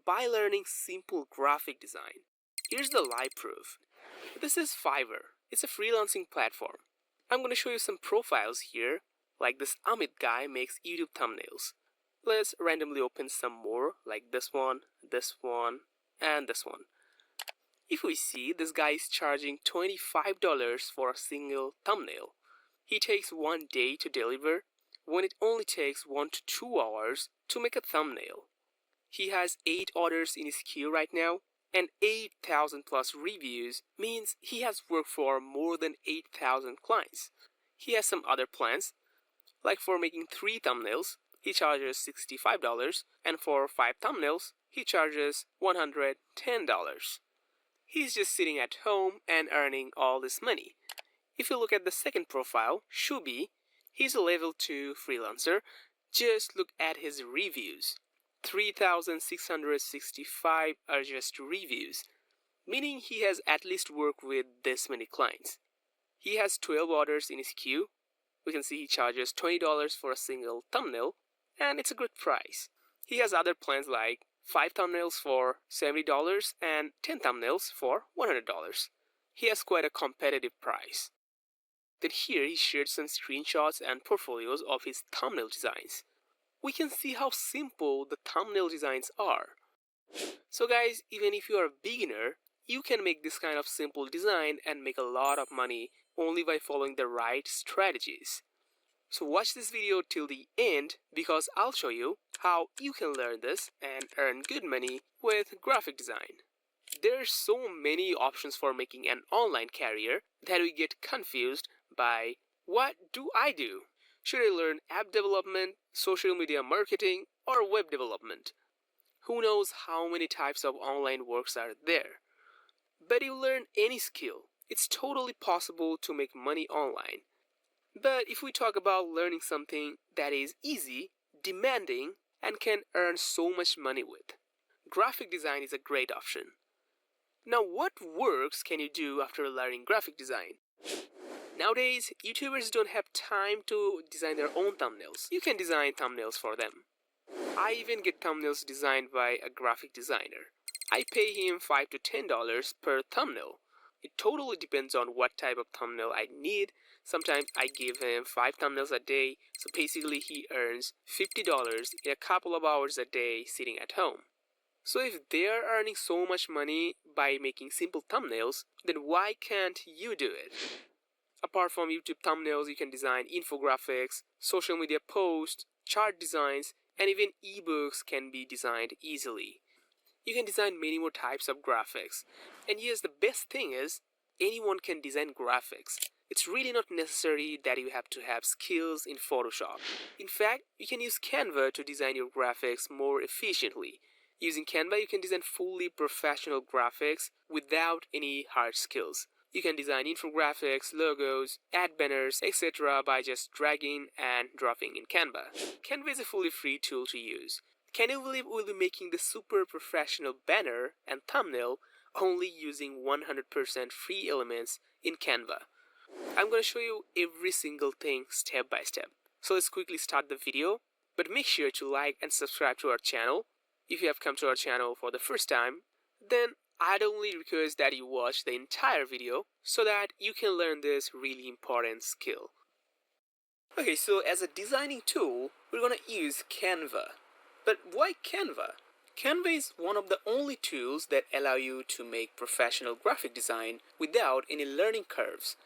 by learning simple graphic design. Here's the live proof. This is Fiverr. It's a freelancing platform. I'm going to show you some profiles here, like this Amit guy makes YouTube thumbnails. Let's randomly open some more, like this one, and this one. If we see, this guy is charging $25 for a single thumbnail. He takes 1 day to deliver, when it only takes 1 to 2 hours to make a thumbnail. He has 8 orders in his queue right now, and 8,000 plus reviews means he has worked for more than 8,000 clients. He has some other plans, like for making 3 thumbnails, he charges $65, and for 5 thumbnails, he charges $110. He's just sitting at home and earning all this money. If you look at the second profile, Shubi, he's a level 2 freelancer. Just look at his reviews. 3,665 are just reviews, meaning he has at least worked with this many clients. He has 12 orders in his queue. We can see he charges $20 for a single thumbnail, and it's a good price. He has other plans like 5 thumbnails for $70 and 10 thumbnails for $100. He has quite a competitive price. Then here he shared some screenshots and portfolios of his thumbnail designs. We can see how simple the thumbnail designs are. So guys, even if you are a beginner, you can make this kind of simple design and make a lot of money only by following the right strategies. So watch this video till the end because I'll show you how you can learn this and earn good money with graphic design. There are so many options for making an online career that we get confused by what do I do? Should I learn app development, social media marketing, or web development? Who knows how many types of online works are there? But you learn any skill, it's totally possible to make money online. But if we talk about learning something that is easy, demanding, and can earn so much money with, graphic design is a great option. Now, what works can you do after learning graphic design? Nowadays, YouTubers don't have time to design their own thumbnails. You can design thumbnails for them. I even get thumbnails designed by a graphic designer. I pay him $5 to $10 per thumbnail. It totally depends on what type of thumbnail I need. Sometimes I give him 5 thumbnails a day, so basically he earns $50 in a couple of hours a day sitting at home. So if they are earning so much money by making simple thumbnails, then why can't you do it? Apart from YouTube thumbnails, you can design infographics, social media posts, chart designs, and even ebooks can be designed easily. You can design many more types of graphics. And yes, the best thing is, anyone can design graphics. It's really not necessary that you have to have skills in Photoshop. In fact, you can use Canva to design your graphics more efficiently. Using Canva, you can design fully professional graphics without any hard skills. You can design infographics, logos, ad banners, etc. by just dragging and dropping in Canva. Canva is a fully free tool to use. Can you believe we'll be making the super professional banner and thumbnail only using 100% free elements in Canva? I'm going to show you every single thing step by step. So let's quickly start the video, but make sure to like and subscribe to our channel. If you have come to our channel for the first time, then I'd only request that you watch the entire video so that you can learn this really important skill. Okay, so as a designing tool, we're going to use Canva. But why Canva? Canva is one of the only tools that allow you to make professional graphic design without any learning curves.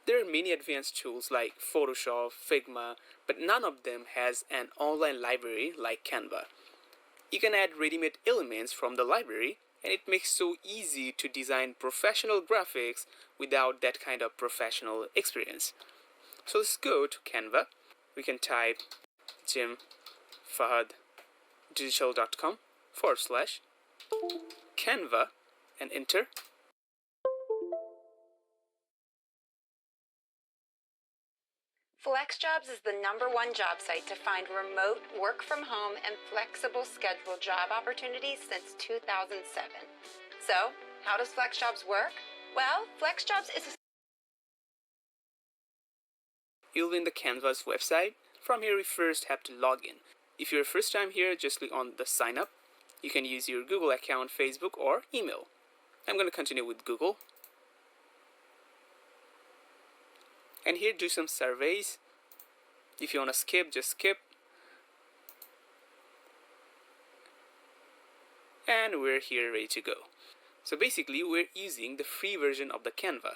There are many advanced tools like Photoshop, Figma, but none of them has an online library like Canva. You can add ready-made elements from the library, and it makes it so easy to design professional graphics without that kind of professional experience. So let's go to Canva. We can type jimfahaddigital.com/Canva and enter. FlexJobs is the #1 job site to find remote, work from home, and flexible schedule job opportunities since 2007. So, how does FlexJobs work? Well, FlexJobs is a... You'll be in the Canva's website. From here, we first have to log in. If you're first time here, just click on the sign up. You can use your Google account, Facebook, or email. I'm going to continue with Google. And here do some surveys. If you want to skip, just skip. And we're here ready to go. So basically we're using the free version of the Canva.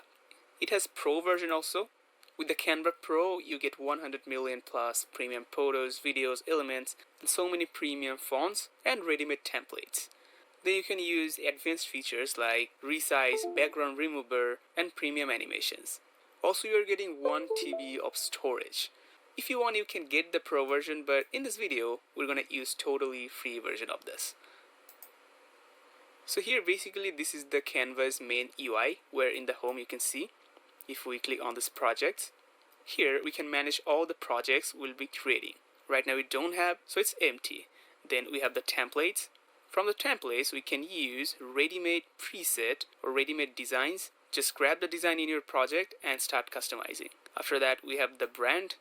It has Pro version also. With the Canva Pro you get 100 million plus premium photos, videos, elements, and so many premium fonts and ready-made templates. Then you can use advanced features like resize, background remover, and premium animations. Also you're getting 1 TB of storage. If you want you can get the Pro version, but in this video we're gonna use totally free version of this. So here basically this is the Canva's main UI, where in the home you can see, if we click on this project, here we can manage all the projects we'll be creating. Right now we don't have, so it's empty. Then we have the templates. From the templates we can use ready-made preset or ready-made designs. Just grab the design in your project and start customizing. After that we have the brand.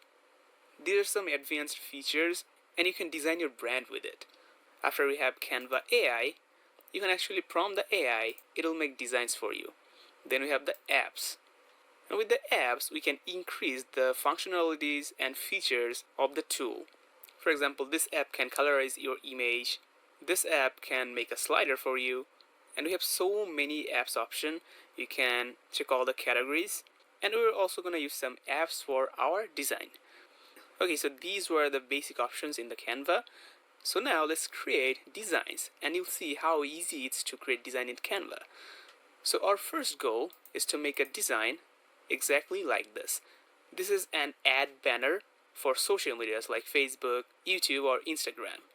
These are some advanced features and you can design your brand with it. After we have Canva AI, you can actually prompt the AI, it'll make designs for you. Then we have the apps. And with the apps, we can increase the functionalities and features of the tool. For example, this app can colorize your image. This app can make a slider for you. And we have so many apps option. You can check all the categories. And we're also going to use some apps for our design. Okay, so these were the basic options in the Canva. So now let's create designs and you'll see how easy it's to create design in Canva. So our first goal is to make a design exactly like this. This is an ad banner for social medias like Facebook, YouTube, or Instagram.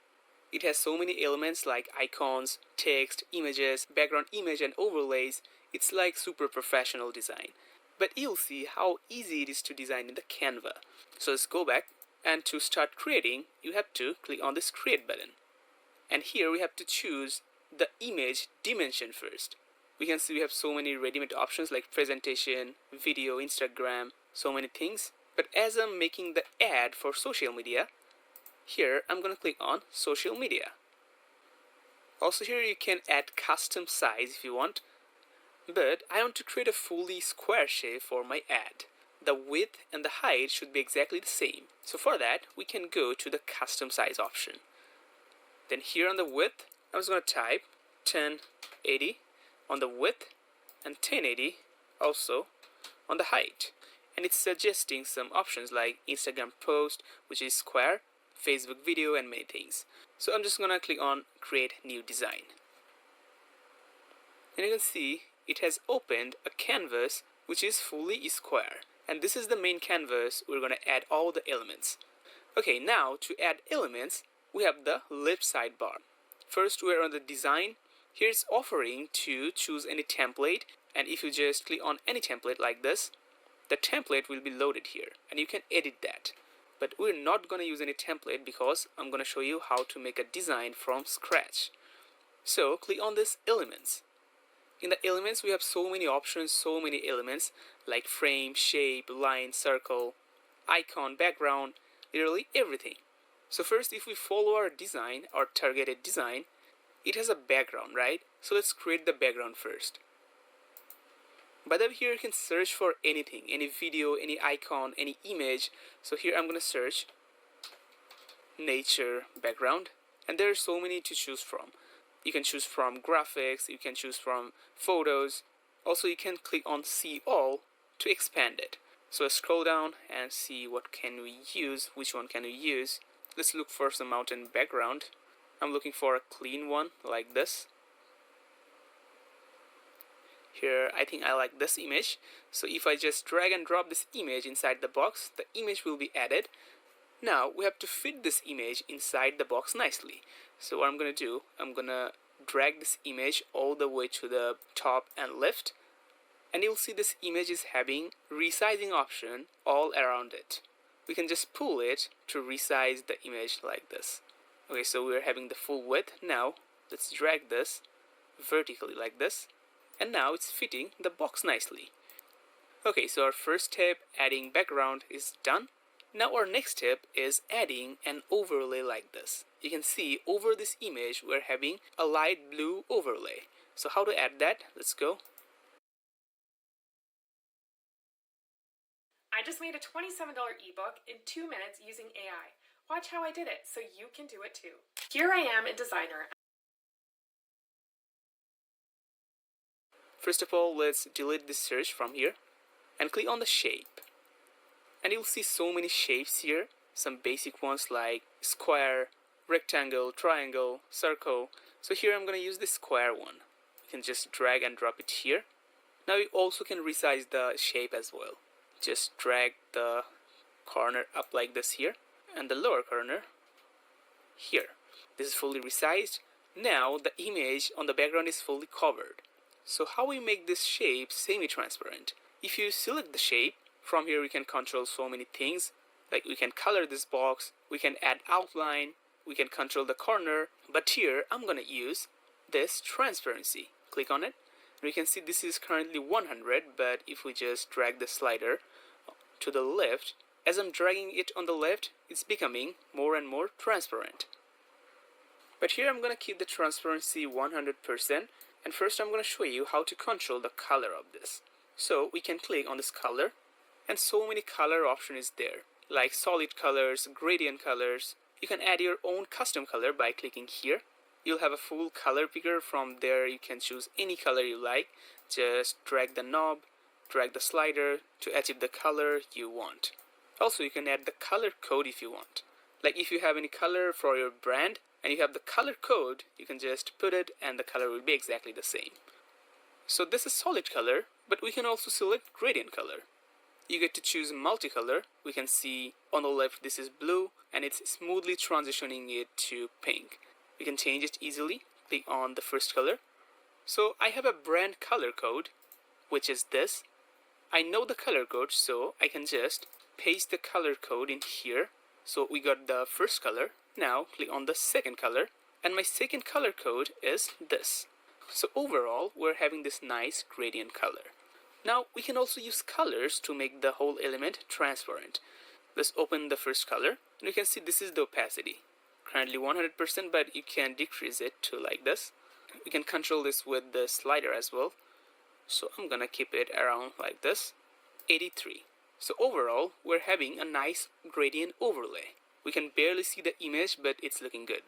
It has so many elements like icons, text, images, background image, and overlays. It's like super professional design. But you'll see how easy it is to design in the Canva. So let's go back. And to start creating, you have to click on this create button. And here we have to choose the image dimension first. We can see we have so many ready-made options like presentation, video, Instagram, so many things. But as I'm making the ad for social media, here I'm going to click on social media. Also here you can add custom size if you want. But I want to create a fully square shape for my ad. The width and the height should be exactly the same. So for that, we can go to the custom size option. Then here on the width, I'm just going to type 1080 on the width and 1080 also on the height. And it's suggesting some options like Instagram post, which is square, Facebook video, and many things. So I'm just going to click on create new design. And you can see it has opened a canvas which is fully square. And this is the main canvas. We're going to add all the elements. Okay, now to add elements, we have the left sidebar. First, we're on the design. Here it's offering to choose any template. And if you just click on any template like this, the template will be loaded here. And you can edit that. But we're not going to use any template because I'm going to show you how to make a design from scratch. So click on this elements. In the elements, we have so many options, so many elements like frame, shape, line, circle, icon, background, literally everything. So first, if we follow our design, our targeted design, it has a background, right? So let's create the background first. By the way, here you can search for anything, any video, any icon, any image. So here I'm going to search nature background, and there are so many to choose from. You can choose from graphics, you can choose from photos. Also, you can click on see all to expand it. So let's scroll down and see what can we use, which one can we use. Let's look for some mountain background. I'm looking for a clean one like this. Here, I think I like this image. So if I just drag and drop this image inside the box, the image will be added. Now we have to fit this image inside the box nicely. So what I'm going to do, I'm going to drag this image all the way to the top and left. And you'll see this image is having resizing option all around it. We can just pull it to resize the image like this. Okay, so we're having the full width. Now let's drag this vertically like this. And now it's fitting the box nicely. Okay, so our first step, adding background, is done. Now our next step is adding an overlay like this. You can see over this image we're having a light blue overlay. So how to add that? Let's go. I just made a $27 ebook in 2 minutes using AI. Watch how I did it so you can do it too. Here I am in Designer. First of all, let's delete this search from here and click on the shape. And you'll see so many shapes here. Some basic ones like square, rectangle, triangle, circle. So here I'm going to use the square one. You can just drag and drop it here. Now you also can resize the shape as well. Just drag the corner up like this here and the lower corner here. This is fully resized. Now the image on the background is fully covered. So how we make this shape semi-transparent? If you select the shape, from here we can control so many things. Like we can color this box, we can add outline, we can control the corner. But here I'm gonna use this transparency. Click on it. We can see this is currently 100, but if we just drag the slider to the left, as I'm dragging it on the left, it's becoming more and more transparent. But here I'm gonna keep the transparency 100%, and first I'm gonna show you how to control the color of this. So we can click on this color, and so many color option is there, like solid colors, gradient colors. You can add your own custom color by clicking here. You'll have a full color picker. From there you can choose any color you like. Just drag the knob, drag the slider to achieve the color you want. Also you can add the color code if you want. Like if you have any color for your brand and you have the color code, you can just put it and the color will be exactly the same. So this is solid color, but we can also select gradient color. You get to choose multicolor. We can see on the left this is blue and it's smoothly transitioning it to pink. We can change it easily. Click on the first color. So I have a brand color code, which is this. I know the color code, so I can just paste the color code in here. So we got the first color. Now click on the second color, and my second color code is this. So overall we're having this nice gradient color. Now we can also use colors to make the whole element transparent. Let's open the first color, and you can see this is the opacity. Currently 100%, but you can decrease it to like this. We can control this with the slider as well. So I'm gonna keep it around like this, 83. So overall we're having a nice gradient overlay. We can barely see the image, but it's looking good.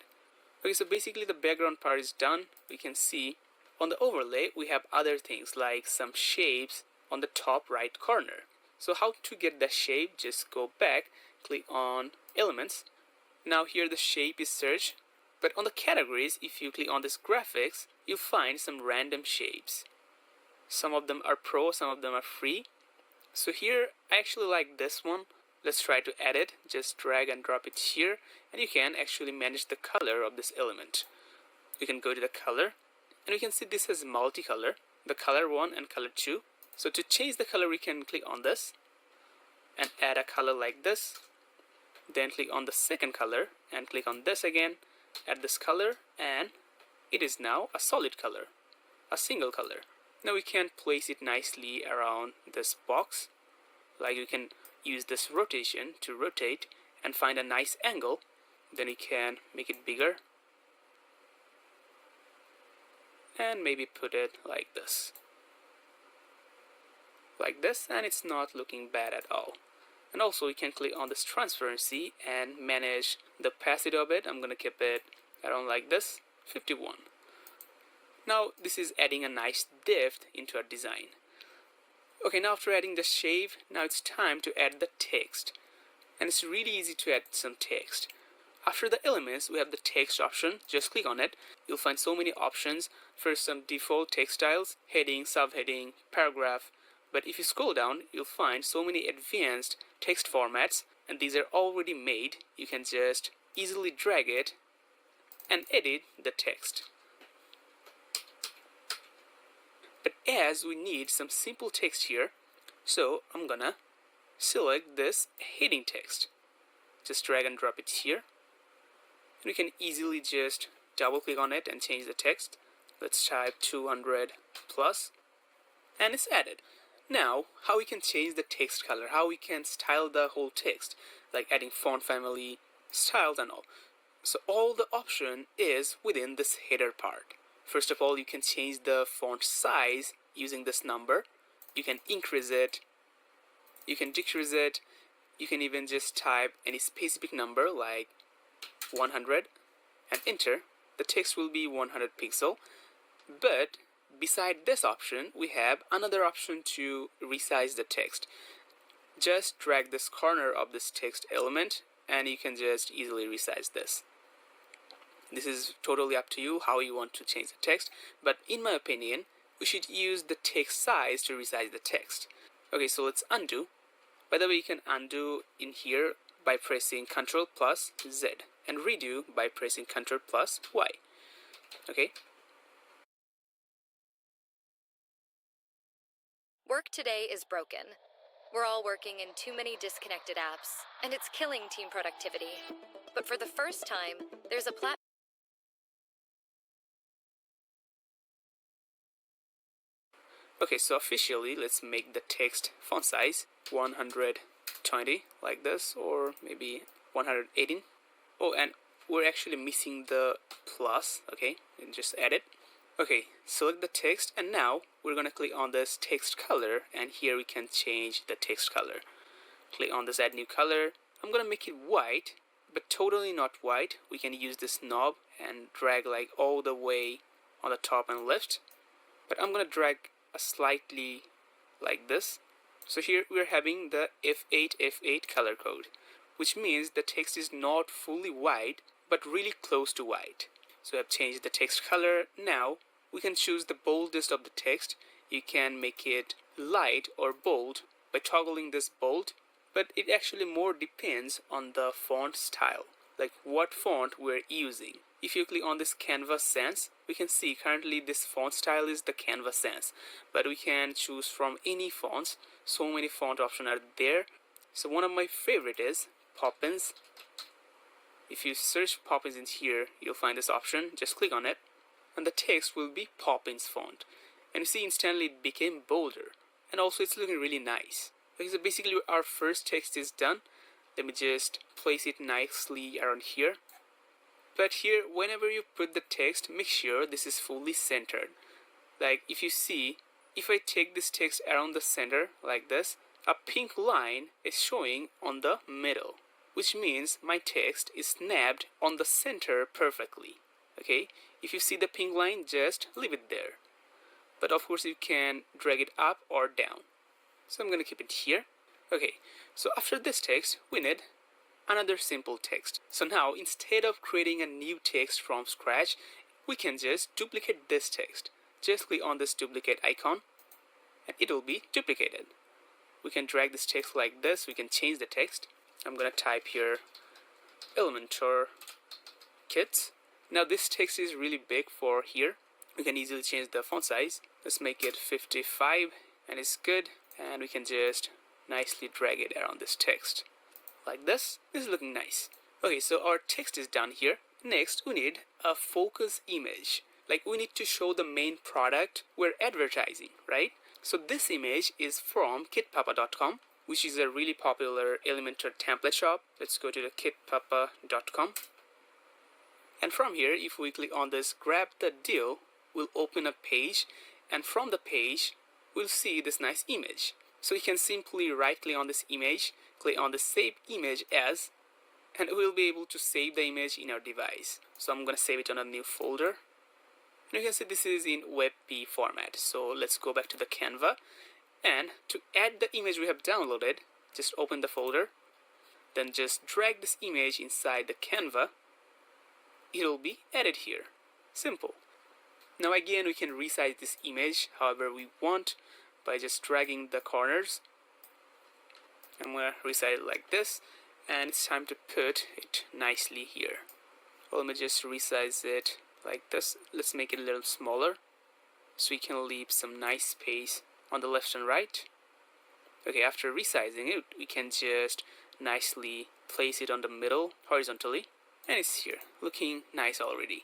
Okay, so basically the background part is done. We can see on the overlay we have other things like some shapes on the top right corner. So how to get the shape? Just go back, click on elements. Now here the shape is searched, but on the categories, if you click on this graphics, you find some random shapes. Some of them are pro, some of them are free. So here I actually like this one. Let's try to add it. Just drag and drop it here, and you can actually manage the color of this element. You can go to the color, and we can see this has multicolor, the color 1 and color 2. So to change the color we can click on this and add a color like this. Then click on the second color and click on this again, add this color, and it is now a solid color, a single color. Now we can place it nicely around this box. Like you can use this rotation to rotate and find a nice angle. Then you can make it bigger and maybe put it like this, and it's not looking bad at all. And also you can click on this transparency and manage the opacity of it. I'm gonna keep it around like this, 51. Now this is adding a nice depth into our design. Okay, now after adding the shape, now it's time to add the text. And it's really easy to add some text. After the elements, we have the text option. Just click on it. You'll find so many options. First, some default text styles, heading, subheading, paragraph. But if you scroll down, you'll find so many advanced text formats, and these are already made. You can just easily drag it and edit the text. But as we need some simple text here, so I'm gonna select this heading text. Just drag and drop it here. And we can easily just double click on it and change the text. Let's type 200 plus, and it's added. Now, how we can change the text color, how we can style the whole text, like adding font family, styles and all. So all the option is within this header part. First of all, you can change the font size using this number. You can increase it, you can decrease it, you can even just type any specific number like 100 and enter. The text will be 100 pixel. But beside this option, we have another option to resize the text. Just drag this corner of this text element and you can just easily resize this. This is totally up to you how you want to change the text, but in my opinion, we should use the text size to resize the text. Okay, so let's undo. By the way, you can undo in here by pressing Ctrl plus Z and redo by pressing Ctrl plus Y. Okay. Work today is broken. We're all working in too many disconnected apps, and it's killing team productivity. But for the first time, there's a platform. Okay, so officially, let's make the text font size 120 like this, or maybe 118. Oh, and we're actually missing the plus. Okay, and just add it. Okay, select the text, and now we're gonna click on this text color, and here we can change the text color. Click on this add new color. I'm gonna make it white, but totally not white. We can use this knob and drag like all the way on the top and left, but I'm gonna drag a slightly like this. So here we're having the F8 color code, which means the text is not fully white but really close to white. So I've changed the text color. Now we can choose the boldest of the text. You can make it light or bold by toggling this bold, but it actually more depends on the font style, like what font we're using. If you click on this Canva Sans, we can see currently this font style is the Canva Sans, but we can choose from any fonts. So many font options are there. So one of my favorite is Poppins. If you search Poppins in here, you'll find this option. Just click on it and the text will be Poppins font. And you see instantly it became bolder, and also it's looking really nice. Okay, so basically our first text is done. Let me just place it nicely around here. But here, whenever you put the text, make sure this is fully centered. Like if you see, if I take this text around the center like this, a pink line is showing on the middle, which means my text is snapped on the center perfectly. Okay, if you see the pink line, just leave it there. But of course you can drag it up or down. So I'm gonna keep it here. Okay, so after this text, we need another simple text. So now instead of creating a new text from scratch, we can just duplicate this text. Just click on this duplicate icon and it will be duplicated. We can drag this text like this. We can change the text. I'm gonna type here Elementor kit. Now this text is really big for here. We can easily change the font size. Let's make it 55 and it's good, and we can just nicely drag it around this text like this. This is looking nice. Okay, so our text is done here. Next we need a focus image. Like we need to show the main product we're advertising, right? So this image is from kitpapa.com, which is a really popular Elementor template shop. Let's go to the kitpapa.com. And from here, if we click on this grab the deal, we'll open a page, and from the page we'll see this nice image. So you can simply right click on this image, click on the save image as, and we'll be able to save the image in our device. So I'm going to save it on a new folder. And you can see this is in WebP format. So let's go back to the Canva, and to add the image we have downloaded, just open the folder, then just drag this image inside the Canva. It will be added here. Simple. Now again, we can resize this image however we want by just dragging the corners. I'm going to resize it like this, and it's time to put it nicely here. Well, let me just resize it like this. Let's make it a little smaller so we can leave some nice space on the left and right. Okay, after resizing it, we can just nicely place it on the middle horizontally, and it's here, looking nice already.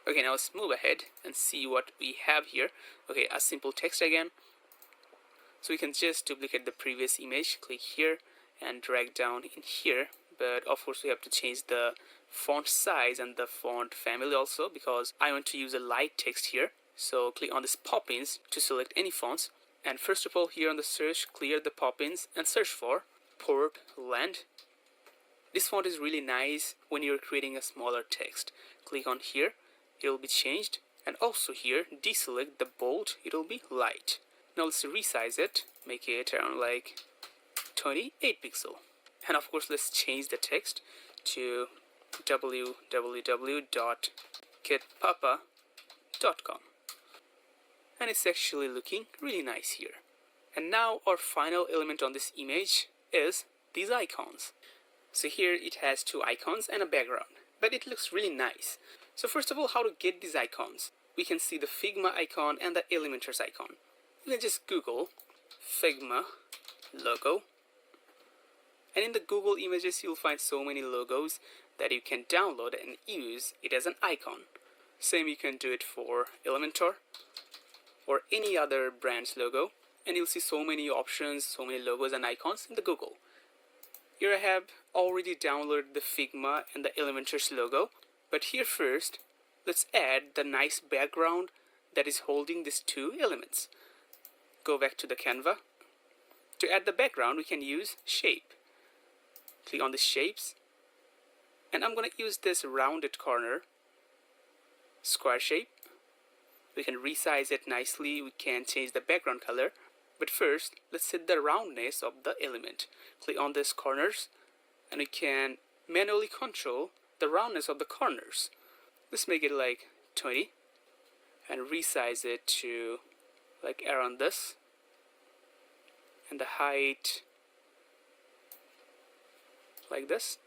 Okay, now let's move ahead and see what we have here. Okay, a simple text again. So we can just duplicate the previous image, click here and drag down in here. But of course we have to change the font size and the font family also, because I want to use a light text here. So click on this pop-ins to select any fonts. And first of all, here on the search, clear the pop-ins and search for Portland. This font is really nice when you're creating a smaller text. Click on here, it will be changed. And also here, deselect the bold, it will be light. Now let's resize it, make it around like 28 pixel. And of course, let's change the text to www.kitpapa.com. And it's actually looking really nice here. And now our final element on this image is these icons. So here it has two icons and a background, but it looks really nice. So first of all, how to get these icons? We can see the Figma icon and the Elementors icon. You can just Google Figma logo. And in the Google images, you'll find so many logos that you can download and use it as an icon. Same you can do it for Elementor or any other brand's logo. And you'll see so many options, so many logos and icons in the Google. Here I have already downloaded the Figma and the Elementors logo. But here first, let's add the nice background that is holding these two elements. Go back to the Canva. To add the background, we can use shape. Click on the shapes. And I'm going to use this rounded corner square shape. We can resize it nicely. We can change the background color. But first, let's set the roundness of the element. Click on these corners and we can manually control the roundness of the corners. Let's make it like 20 and resize it to like around this. And the height like this.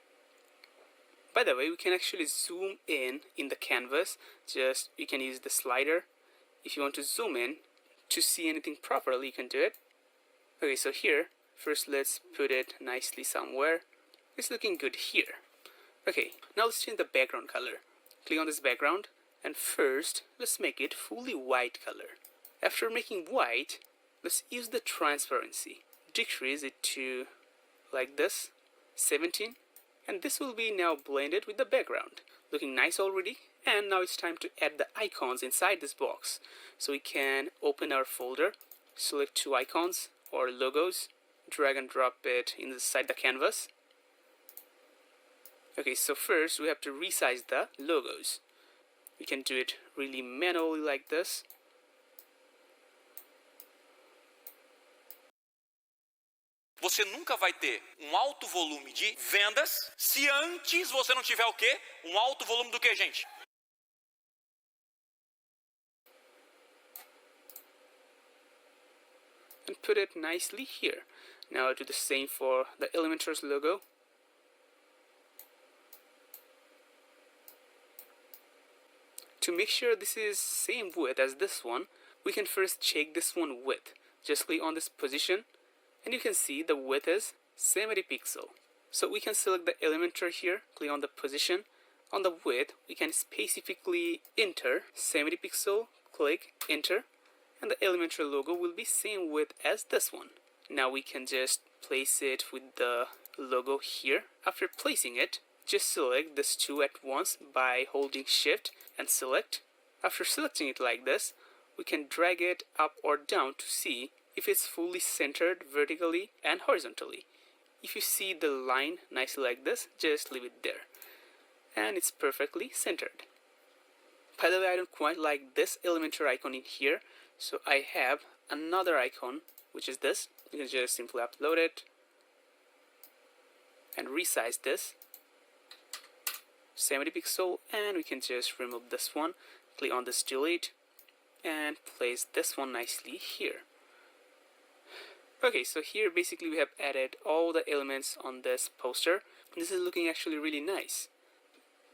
By the way, we can actually zoom in the canvas. Just you can use the slider. If you want to zoom in to see anything properly, you can do it. Okay, so here first let's put it nicely somewhere. It's looking good here. Okay, now let's change the background color. Click on this background and first let's make it fully white color. After making white, let's use the transparency. Decrease it to like this, 17. And this will be now blended with the background. Looking nice already. And now it's time to add the icons inside this box. So we can open our folder, select two icons or logos, drag and drop it inside the canvas. Okay, so first we have to resize the logos. We can do it really manually like this. Você nunca vai ter alto volume de vendas se antes você não tiver o quê? Alto volume do que, gente? And put it nicely here. Now do the same for the Elementors logo. To make sure this is same width as this one, we can first check this one width. Just click on this position and you can see the width is 70 pixel. So we can select the Elementor here, click on the position. On the width, we can specifically enter 70 pixel, click enter, and the Elementor logo will be same width as this one. Now we can just place it with the logo here. After placing it, just select this two at once by holding shift and select. After selecting it like this, we can drag it up or down to see if it's fully centered vertically and horizontally. If you see the line nicely like this, just leave it there. And it's perfectly centered. By the way, I don't quite like this Elementor icon in here, so I have another icon, which is this. You can just simply upload it and resize this 70 pixel, and we can just remove this one. Click on this delete and place this one nicely here. Okay, so here basically we have added all the elements on this poster. This is looking actually really nice.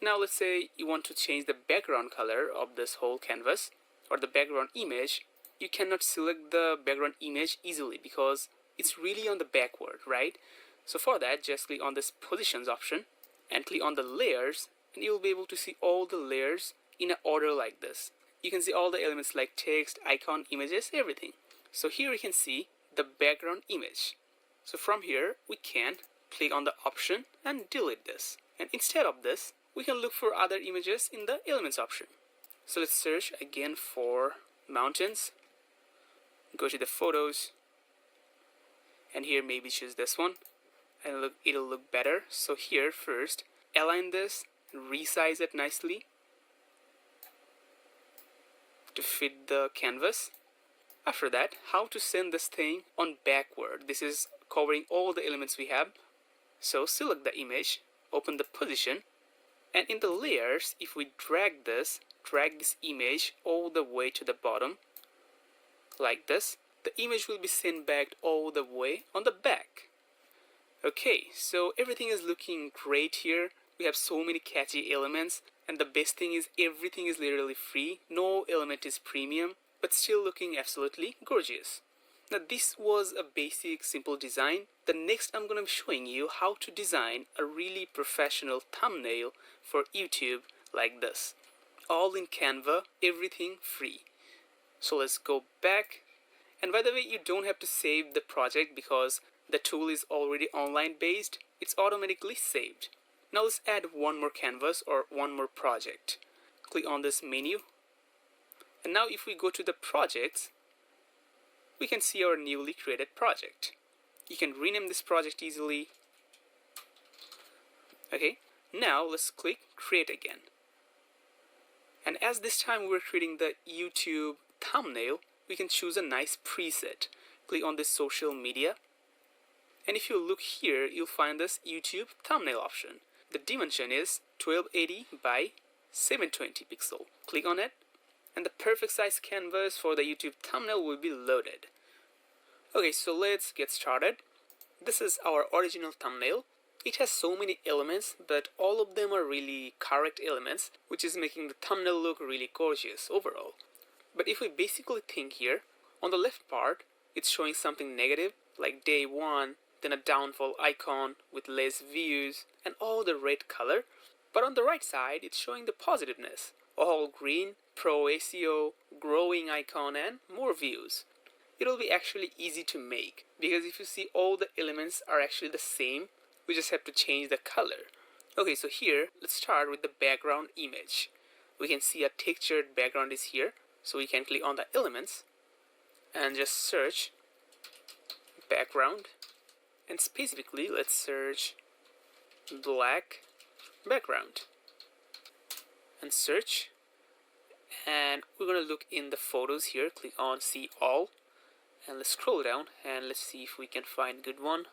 Now let's say you want to change the background color of this whole canvas or the background image. You cannot select the background image easily because it's really on the backward, right? So for that, just click on this positions option and click on the layers, and you'll be able to see all the layers in an order like this. You can see all the elements like text, icon, images, everything. So here you can see the background image. So from here we can click on the option and delete this. And instead of this, we can look for other images in the elements option. So let's search again for mountains. Go to the photos, and here maybe choose this one, and it'll look better. So here first, align this and resize it nicely to fit the canvas. After that, how to send this thing on backward. This is covering all the elements we have. So select the image, open the position, and in the layers, if we drag this image all the way to the bottom, like this, the image will be sent back all the way on the back. Okay, so everything is looking great here. We have so many catchy elements, and the best thing is everything is literally free. No element is premium, but still looking absolutely gorgeous. Now this was a basic simple design. The next I'm going to be showing you how to design a really professional thumbnail for YouTube like this. All in Canva, everything free. So let's go back. And by the way, you don't have to save the project because the tool is already online based. It's automatically saved. Now let's add one more canvas or one more project. Click on this menu. And now if we go to the projects, we can see our newly created project. You can rename this project easily. Okay, now let's click create again. And as this time we're creating the YouTube thumbnail, we can choose a nice preset. Click on this social media. And if you look here, you'll find this YouTube thumbnail option. The dimension is 1280 by 720 pixel. Click on it, and the perfect size canvas for the YouTube thumbnail will be loaded. Okay, so let's get started. This is our original thumbnail. It has so many elements, but all of them are really correct elements, which is making the thumbnail look really gorgeous overall. But if we basically think here, on the left part, it's showing something negative, like day 1, then a downfall icon with less views, and all the red color. But on the right side, it's showing the positiveness, all green, pro SEO, growing icon, and more views. It'll be actually easy to make, because if you see all the elements are actually the same, we just have to change the color. Okay, so here, let's start with the background image. We can see a textured background is here, so we can click on the elements and just search background, and specifically let's search black background and search, and we're going to look in the photos here. Click on see all, and let's scroll down and let's see if we can find a good one.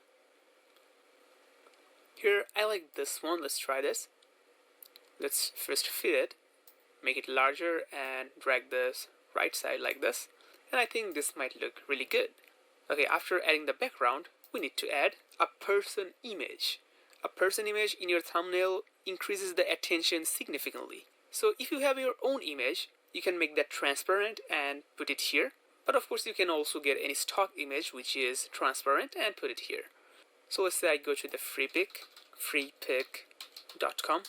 Here I like this one. Let's try this. Let's first fit it, make it larger, and drag this right side like this, and I think this might look really good. Okay, after adding the background, we need to add a person image. A person image in your thumbnail increases the attention significantly. So if you have your own image, you can make that transparent and put it here. But of course you can also get any stock image which is transparent and put it here. So let's say I go to the freepik.com.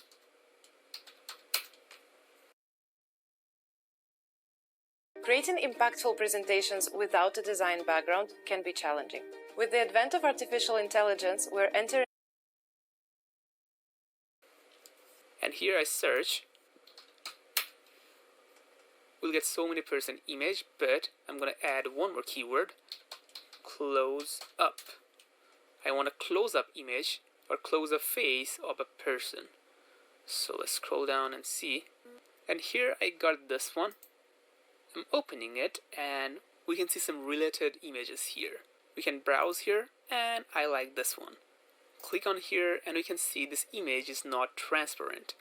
Creating impactful presentations without a design background can be challenging. With the advent of artificial intelligence, we're entering. And here I search. We'll get so many person image, but I'm going to add one more keyword. Close up. I want a close up image or close up face of a person. So let's scroll down and see. And here I got this one. I'm opening it and we can see some related images here. We can browse here and I like this one. Click on here and we can see this image is not transparent.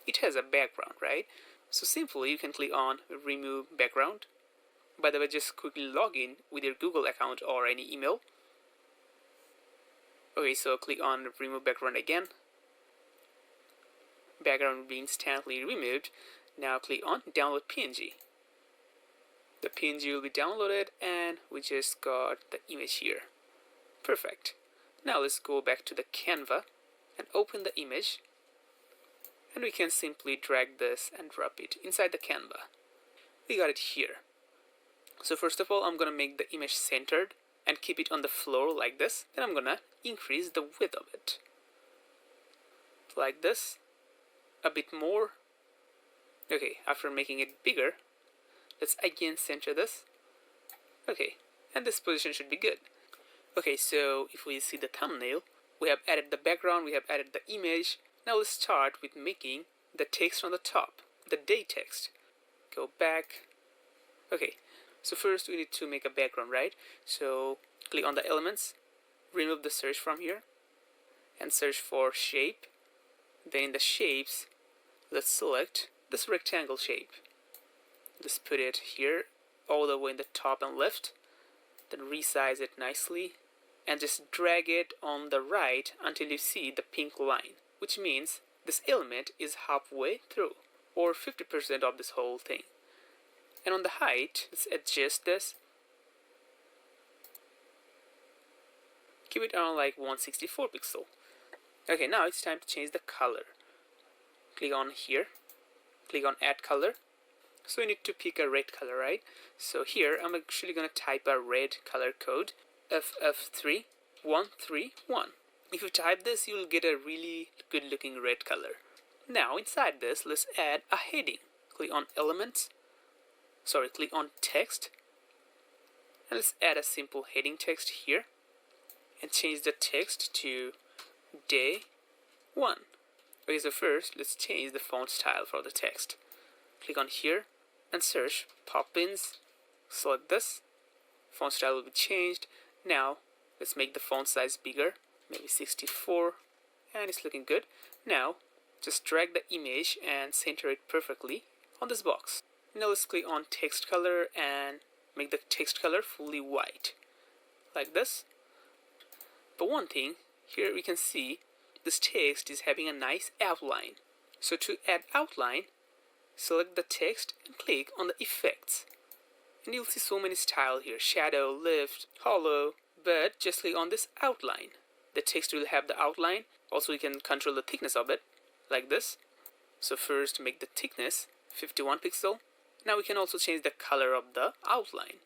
It has a background, right? So simply you can click on remove background. By the way, just quickly log in with your Google account or any email. Okay, so click on remove background again. Background will be instantly removed. Now click on download PNG. The PNG will be downloaded and we just got the image here. Perfect. Now let's go back to the Canva and open the image. And we can simply drag this and drop it inside the Canva. We got it here. So first of all, I'm going to make the image centered. and keep it on the floor like this, then I'm gonna increase the width of it. Like this. A bit more. Okay, after making it bigger, let's again center this. Okay, and this position should be good. Okay, so if we see the thumbnail, we have added the background, we have added the image. Now let's start with making the text on the top, the day text. Go back. Okay, so first we need to make a background, right? So click on the elements, remove the search from here, and search for shape. Then in the shapes, let's select this rectangle shape. Let's put it here, all the way in the top and left. Then resize it nicely, and just drag it on the right until you see the pink line, which means this element is halfway through, or 50% of this whole thing. And on the height, let's adjust this. Keep it around like 164 pixel. Okay, now it's time to change the color. Click on here, click on add color. So you need to pick a red color, right? So here I'm actually gonna type a red color code, FF3131. If you type this, you'll get a really good looking red color. Now inside this, let's add a heading. Click on elements, click on text, and let's add a simple heading text here, and change the text to day 1. Okay, so first let's change the font style for the text. Click on here and search Poppins. Select this. Font style will be changed. Now let's make the font size bigger, maybe 64, and it's looking good. Now just drag the image and center it perfectly on this box. Now let's click on text color and make the text color fully white, like this. But one thing, here we can see this text is having a nice outline. So to add outline, select the text and click on the effects. And you'll see so many styles here, shadow, lift, hollow, but just click on this outline. The text will have the outline. Also you can control the thickness of it, like this. So first make the thickness 51 pixel. Now we can also change the color of the outline.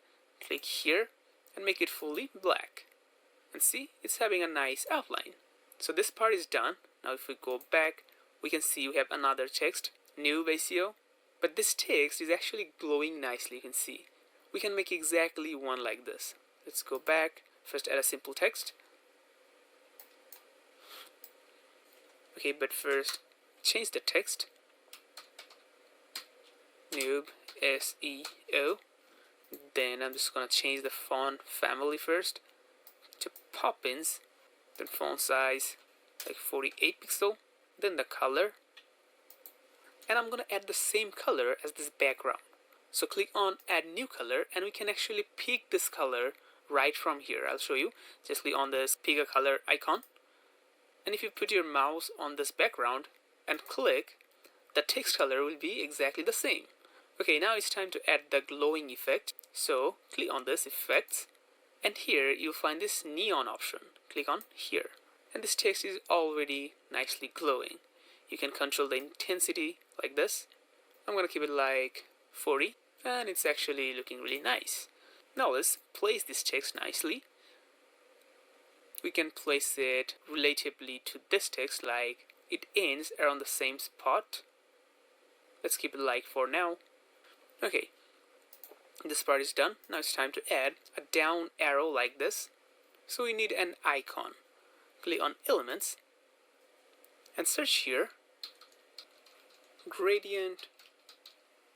Click here and make it fully black. And see, it's having a nice outline. So this part is done. Now if we go back, we can see we have another text, new Vasio. But this text is actually glowing nicely, you can see. We can make exactly one like this. Let's go back. First add a simple text. Okay, but first change the text. Noob SEO. Then I'm just gonna change the font family first to Poppins. Then font size like 48 pixel. Then the color. And I'm gonna add the same color as this background. So click on add new color and we can actually pick this color right from here. I'll show you. Just click on this pick a color icon. And if you put your mouse on this background and click, the text color will be exactly the same. Okay, now it's time to add the glowing effect. So click on this effects and here you'll find this neon option. Click on here. And this text is already nicely glowing. You can control the intensity like this. I'm gonna keep it like 40 and it's actually looking really nice. Now let's place this text nicely. We can place it relatively to this text, like it ends around the same spot. Let's keep it like for now. Okay, this part is done. Now it's time to add a down arrow like this. So we need an icon. Click on elements and search here gradient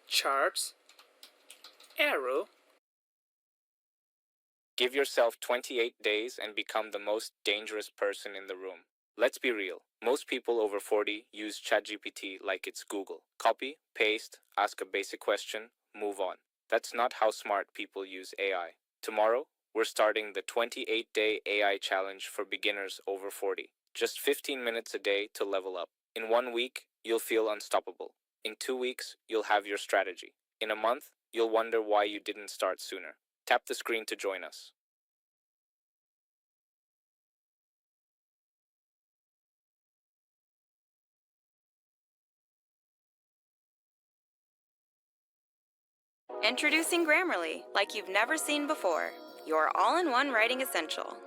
charts arrow. Give yourself 28 days and become the most dangerous person in the room. Let's be real. Most people over 40 use ChatGPT like it's Google. Copy, paste, ask a basic question, move on. That's not how smart people use AI. Tomorrow, we're starting the 28-day AI challenge for beginners over 40. Just 15 minutes a day to level up. In 1 week, you'll feel unstoppable. In 2 weeks, you'll have your strategy. In a month, you'll wonder why you didn't start sooner. Tap the screen to join us. Introducing Grammarly, like you've never seen before. your all-in-one writing essential.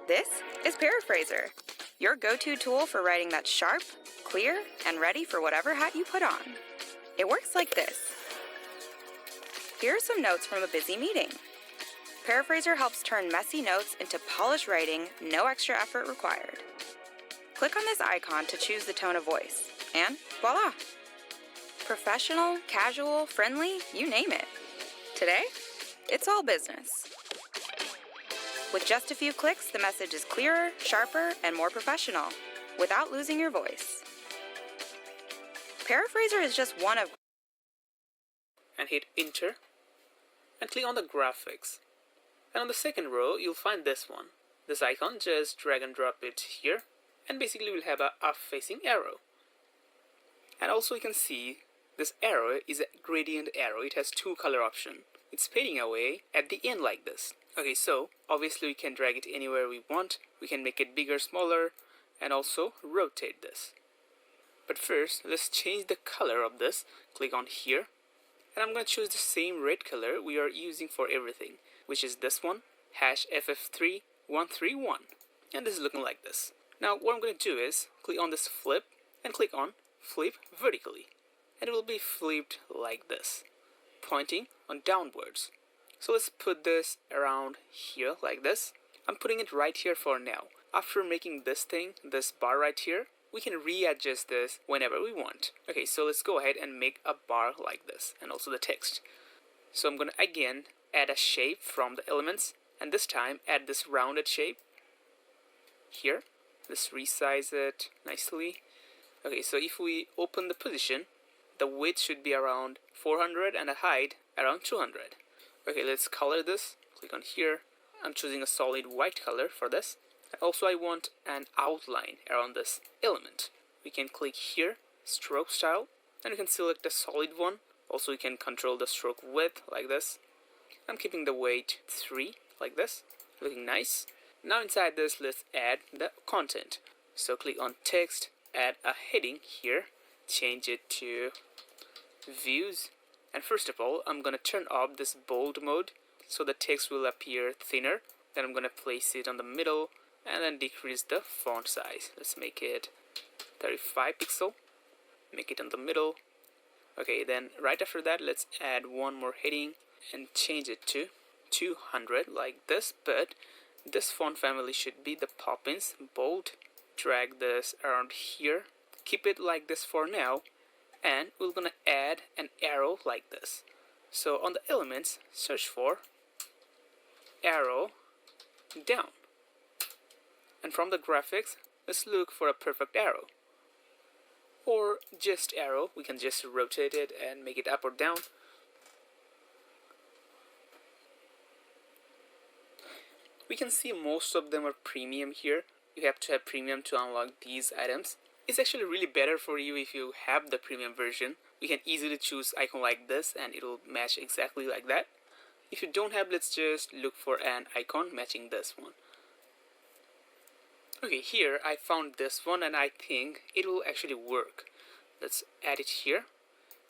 This is Paraphraser, your go-to tool for writing that's sharp, clear, and ready for whatever hat you put on. It works like this. Here are some notes from a busy meeting. Paraphraser helps turn messy notes into polished writing, no extra effort required. Click on this icon to choose the tone of voice, and voila! Professional, casual, friendly, you name it. Today, it's all business. With just a few clicks, the message is clearer, sharper, and more professional, without losing your voice. Paraphraser is just one of... And hit enter and click on the graphics. And on the second row, you'll find this one. This icon, just drag and drop it here, and basically we'll have a up-facing arrow. And also you can see this arrow is a gradient arrow. It has two color options. It's fading away at the end like this. Okay, so obviously we can drag it anywhere we want. We can make it bigger, smaller, and also rotate this. But first, let's change the color of this. Click on here, and I'm going to choose the same red color we are using for everything, which is this one, #FF3131. And this is looking like this. Now what I'm going to do is click on this flip and click on flip vertically. And it will be flipped like this, pointing on downwards. So let's put this around here like this. I'm putting it right here for now. After making this thing, this bar right here, we can readjust this whenever we want. Okay, so let's go ahead and make a bar like this, and also the text. So I'm going to again add a shape from the elements, and this time add this rounded shape here. Let's resize it nicely. Okay, so if we open the position, the width should be around 400 and the height around 200. Okay, let's color this. Click on here. I'm choosing a solid white color for this. And also I want an outline around this element. We can click here, stroke style, and you can select a solid one. Also you can control the stroke width like this. I'm keeping the weight 3 like this, looking nice. Now inside this, let's add the content. So click on text, add a heading here, change it to views, and first of all I'm gonna turn off this bold mode so the text will appear thinner. Then I'm gonna place it on the middle and then decrease the font size. Let's make it 35 pixel, make it on the middle. Okay, then right after that let's add one more heading and change it to 200 like this, but this font family should be the Poppins bold. Drag this around here, keep it like this for now, and we're gonna add an arrow like this. So on the elements, search for arrow down, and from the graphics, let's look for a perfect arrow, or just arrow. We can just rotate it and make it up or down. We can see most of them are premium here. You have to have premium to unlock these items. It's actually really better for you if you have the premium version. We can easily choose icon like this and it'll match exactly like that. If you don't have, let's just look for an icon matching this one. Okay, here I found this one and I think it will actually work. Let's add it here.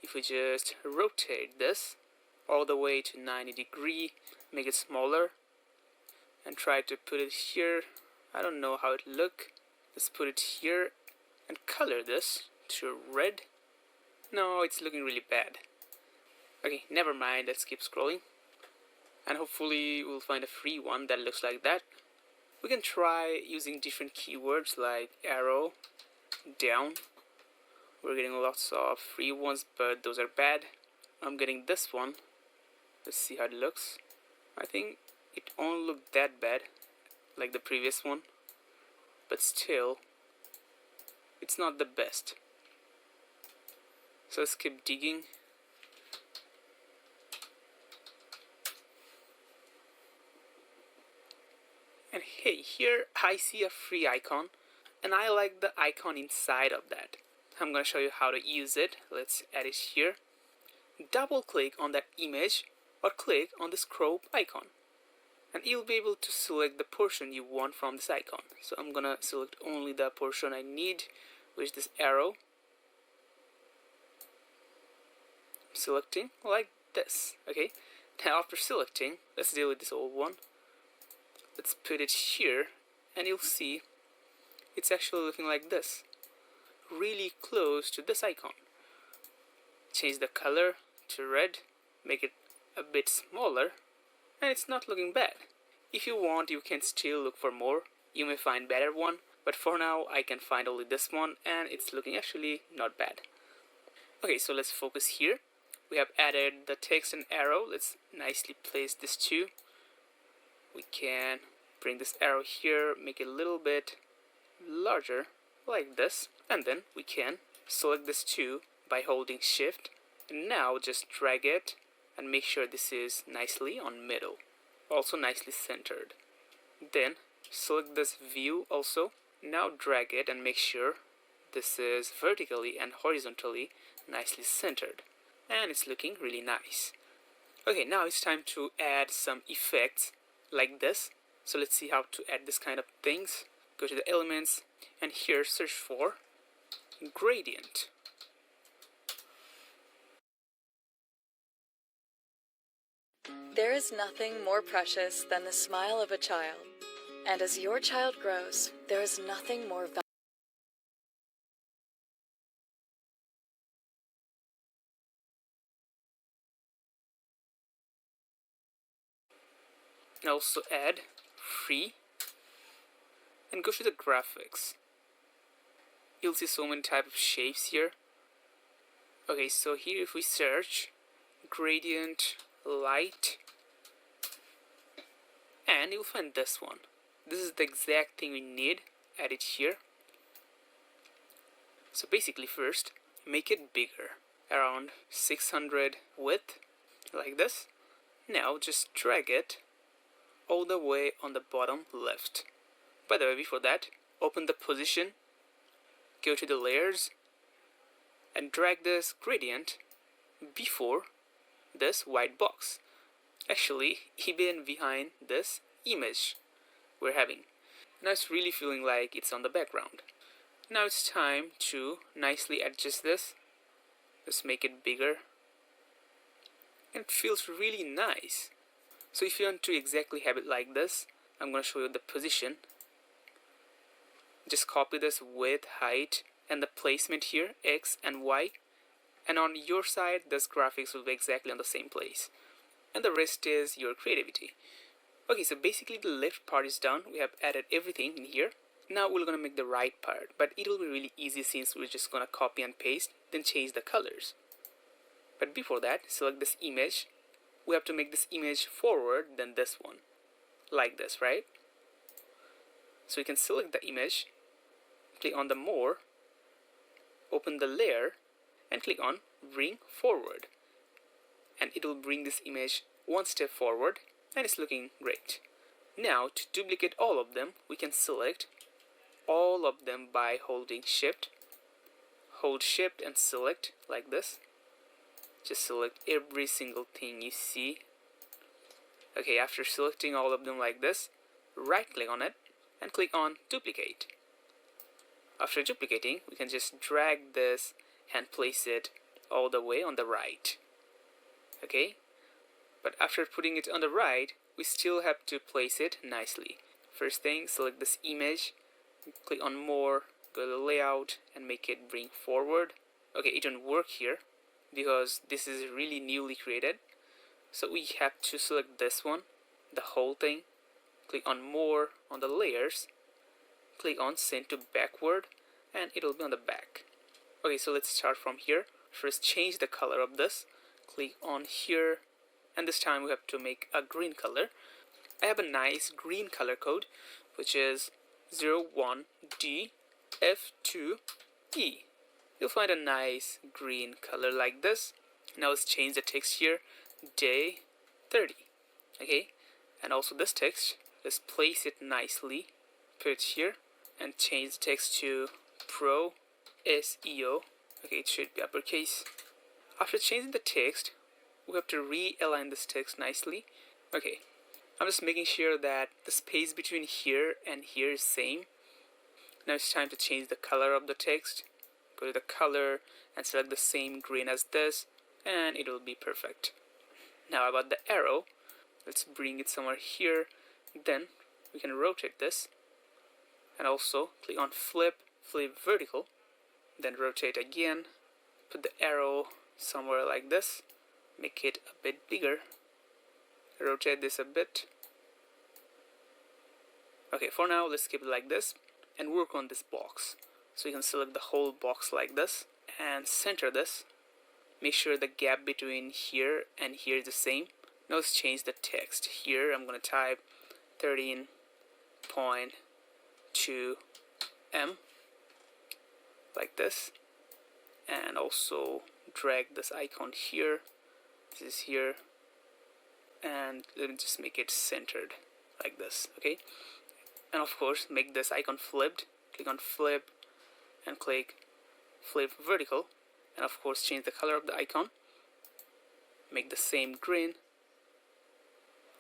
If we just rotate this all the way to 90 degrees, make it smaller, and try to put it here. I don't know how it look. Let's put it here and color this to red. No, it's looking really bad. Okay, never mind, let's keep scrolling. And hopefully we'll find a free one that looks like that. We can try using different keywords like arrow, down. We're getting lots of free ones, but those are bad. I'm getting this one. Let's see how it looks. I think it won't look that bad like the previous one, but still it's not the best. So let's keep digging. And hey, here I see a free icon and I like the icon inside of that. I'm gonna show you how to use it. Let's add it here. Double click on that image or click on this crop icon, and you'll be able to select the portion you want from this icon. So I'm gonna select only the portion I need, which is this arrow. I'm selecting like this. Okay, Now after selecting, let's delete this old one. Let's put it here, and you'll see it's actually looking like this. Really close to this icon. Change the color to red, make it a bit smaller, and it's not looking bad. If you want, you can still look for more. You may find better one, but for now I can find only this one, and it's looking actually not bad. Okay, so let's focus here. We have added the text and arrow. Let's nicely place this too. We can bring this arrow here, make it a little bit larger like this, and then we can select this too by holding shift, and now just drag it and make sure this is nicely on middle, also nicely centered. Then select this view also. Now drag it and make sure this is vertically and horizontally nicely centered, and it's looking really nice. Okay, now it's time to add some effects like this. So let's see how to add this kind of things. Go to the elements, and here search for gradient. There is nothing more precious than the smile of a child. And as your child grows, there is nothing more valuable. And also add free, and go to the graphics. You'll see so many type of shapes here. Okay, so here if we search gradient light, and you'll find this one. This is the exact thing we need. Add it here. So basically first make it bigger, around 600 width, like this. Now just drag it all the way on the bottom left. By the way, before that, open the position, go to the layers, and drag this gradient before this white box. Actually, even behind this image we're having. Now it's really feeling like it's on the background. Now it's time to nicely adjust this. Let's make it bigger. And it feels really nice. So if you want to exactly have it like this, I'm going to show you the position. Just copy this width, height, and the placement here, X and Y. And on your side, this graphics will be exactly on the same place. And the rest is your creativity. Okay, so basically the left part is done. We have added everything in here. Now we're going to make the right part. But it will be really easy since we're just going to copy and paste, then change the colors. But before that, select this image. We have to make this image forward than this one, like this, right? So you can select the image, click on the more, open the layer, and click on bring forward, and it will bring this image one step forward, and it's looking great. Now to duplicate all of them, we can select all of them by holding shift. Hold shift and select like this. Just select every single thing you see. Okay, after selecting all of them like this, right click on it and click on duplicate. After duplicating, we can just drag this and place it all the way on the right. Okay, but after putting it on the right, we still have to place it nicely. First thing, select this image, click on more, go to layout, and make it bring forward. Okay, it don't work here because this is really newly created. So we have to select this one, the whole thing, click on more on the layers, click on send to backward, and it'll be on the back. Okay, so let's start from here. First change the color of this, click on here, and this time we have to make a green color. I have a nice green color code which is 01DF2E. You'll find a nice green color like this. Now let's change the text here, day 30. Okay, and also this text, let's place it nicely, put it here, and change the text to pro SEO. Okay, it should be uppercase. After changing the text, we have to realign this text nicely. Okay, I'm just making sure that the space between here and here is same. Now it's time to change the color of the text. Go to the color and select the same green as this, and it will be perfect. Now about the arrow, let's bring it somewhere here. Then we can rotate this and also click on flip vertical, then rotate again, put the arrow somewhere like this, make it a bit bigger, rotate this a bit. Okay, for now let's keep it like this and work on this box. So you can select the whole box like this and center this. Make sure the gap between here and here is the same. Now let's change the text. Here I'm going to type 13.2M like this, and also drag this icon here. This is here, and let me just make it centered like this. Okay, and of course make this icon flipped. Click on flip and click flip vertical, and of course change the color of the icon, make the same green,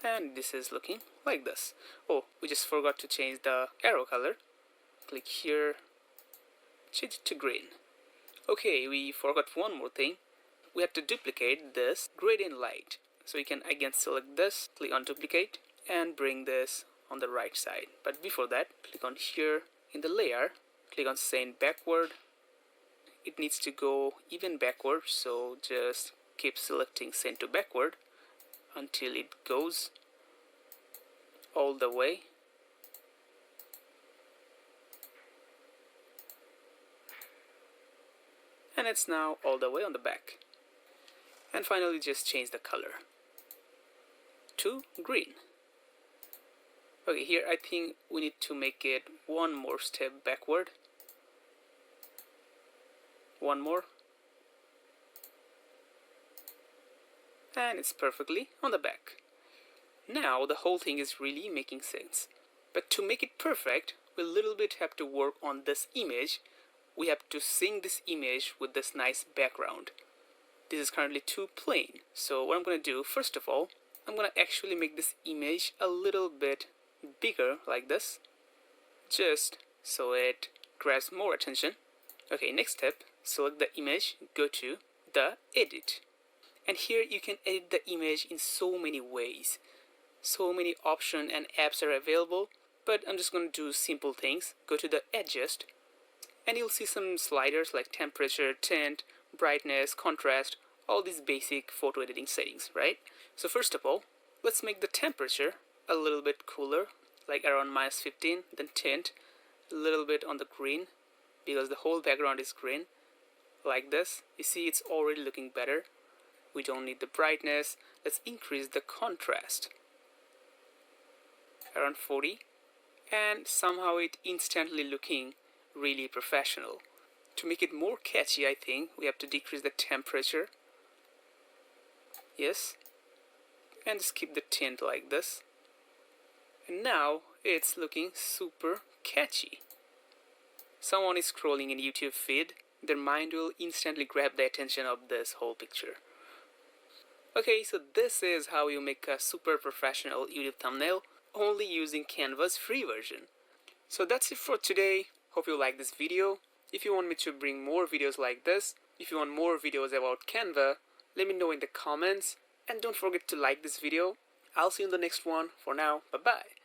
and this is looking like this. Oh, we just forgot to change the arrow color. Click here, change it to green. Okay, we forgot one more thing. We have to duplicate this gradient light. So you can again select this, click on duplicate, and bring this on the right side. But before that, click on here in the layer, click on send backward. It needs to go even backward, so just keep selecting send to backward until it goes all the way. And it's now all the way on the back. And finally just change the color to green. Okay, here I think we need to make it one more step backward. One more. And it's perfectly on the back. Now the whole thing is really making sense. But to make it perfect, we a little bit have to work on this image. We have to sync this image with this nice background. This is currently too plain. So what I'm going to do, first of all, I'm going to actually make this image a little bit bigger like this, just so it grabs more attention. Okay, next step, select the image, go to the edit. And here you can edit the image in so many ways. So many options and apps are available, but I'm just going to do simple things. Go to the adjust, and you'll see some sliders like temperature, tint, brightness, contrast, all these basic photo editing settings, right? So first of all, let's make the temperature a little bit cooler, like around -15, then tint a little bit on the green, because the whole background is green, like this. You see it's already looking better. We don't need the brightness. Let's increase the contrast around 40, and somehow it instantly looking really professional. To make it more catchy, I think we have to decrease the temperature. Yes, and just keep the tint like this. And now it's looking super catchy. Someone is scrolling in YouTube feed, their mind will instantly grab the attention of this whole picture. Okay, so this is how you make a super professional YouTube thumbnail only using Canva's free version. So that's it for today. Hope you like this video. If you want me to bring more videos like this, if you want more videos about Canva, let me know in the comments. And don't forget to like this video. I'll see you in the next one. For now, bye bye.